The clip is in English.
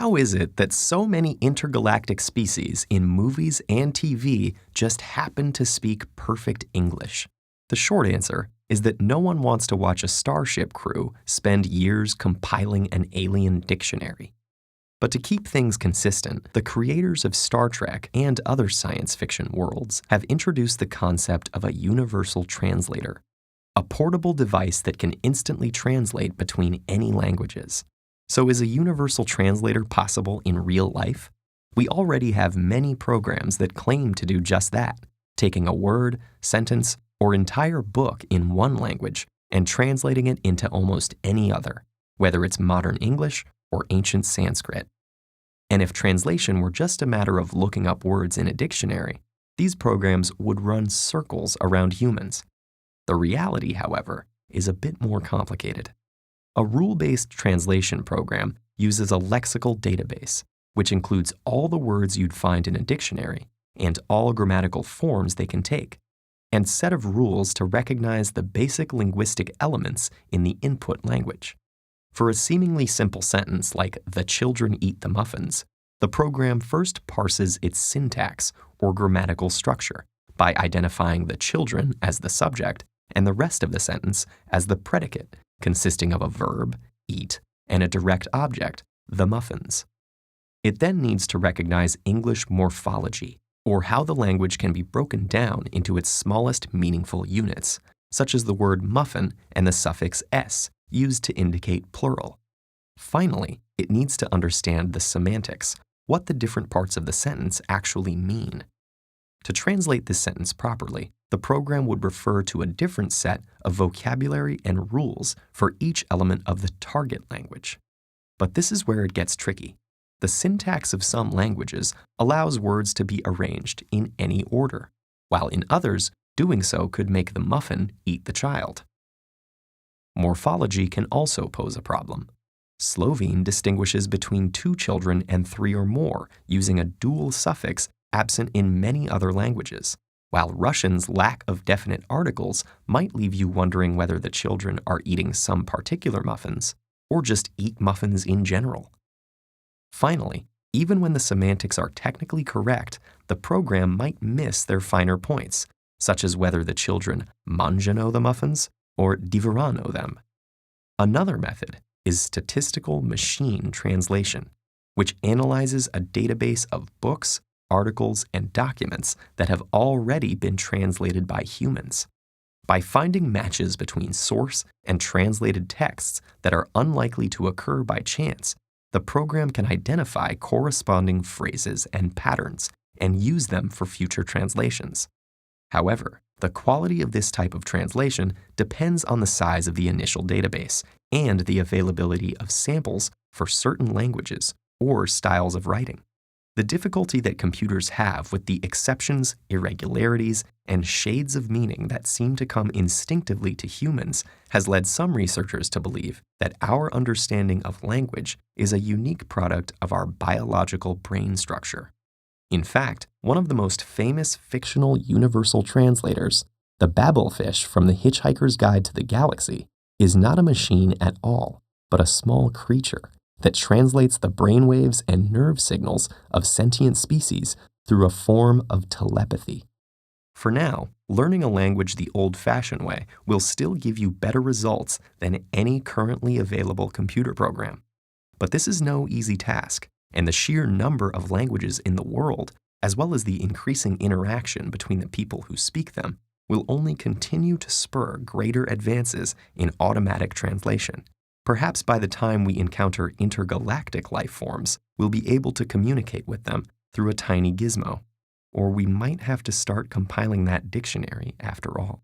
how is it that so many intergalactic species in movies and TV just happen to speak perfect English? The short answer is that no one wants to watch a starship crew spend years compiling an alien dictionary. But to keep things consistent, the creators of Star Trek and other science fiction worlds have introduced the concept of a universal translator, a portable device that can instantly translate between any languages. So is a universal translator possible in real life? We already have many programs that claim to do just that, taking a word, sentence, or entire book in one language and translating it into almost any other, whether it's modern English or ancient Sanskrit. And if translation were just a matter of looking up words in a dictionary, these programs would run circles around humans. The reality, however, is a bit more complicated. A rule-based translation program uses a lexical database, which includes all the words you'd find in a dictionary and all grammatical forms they can take, and set of rules to recognize the basic linguistic elements in the input language. For a seemingly simple sentence like, "The children eat the muffins," the program first parses its syntax or grammatical structure by identifying the children as the subject and the rest of the sentence as the predicate, consisting of a verb, eat, and a direct object, the muffins. It then needs to recognize English morphology, or how the language can be broken down into its smallest meaningful units, such as the word muffin and the suffix s, used to indicate plural. Finally, it needs to understand the semantics, what the different parts of the sentence actually mean. To translate this sentence properly, the program would refer to a different set of vocabulary and rules for each element of the target language. But this is where it gets tricky. The syntax of some languages allows words to be arranged in any order, while in others, doing so could make the muffin eat the child. Morphology can also pose a problem. Slovene distinguishes between 2 children and 3 or more using a dual suffix absent in many other languages, while Russian's lack of definite articles might leave you wondering whether the children are eating some particular muffins or just eat muffins in general. Finally, even when the semantics are technically correct, the program might miss their finer points, such as whether the children mangiano the muffins or divorano them. Another method is statistical machine translation, which analyzes a database of books, articles, and documents that have already been translated by humans. By finding matches between source and translated texts that are unlikely to occur by chance, the program can identify corresponding phrases and patterns and use them for future translations. However, the quality of this type of translation depends on the size of the initial database and the availability of samples for certain languages or styles of writing. The difficulty that computers have with the exceptions, irregularities, and shades of meaning that seem to come instinctively to humans has led some researchers to believe that our understanding of language is a unique product of our biological brain structure. In fact, one of the most famous fictional universal translators, the Babelfish from The Hitchhiker's Guide to the Galaxy, is not a machine at all, but a small creature that translates the brainwaves and nerve signals of sentient species through a form of telepathy. For now, learning a language the old-fashioned way will still give you better results than any currently available computer program. But this is no easy task, and the sheer number of languages in the world, as well as the increasing interaction between the people who speak them, will only continue to spur greater advances in automatic translation. Perhaps by the time we encounter intergalactic life forms, we'll be able to communicate with them through a tiny gizmo. Or we might have to start compiling that dictionary after all.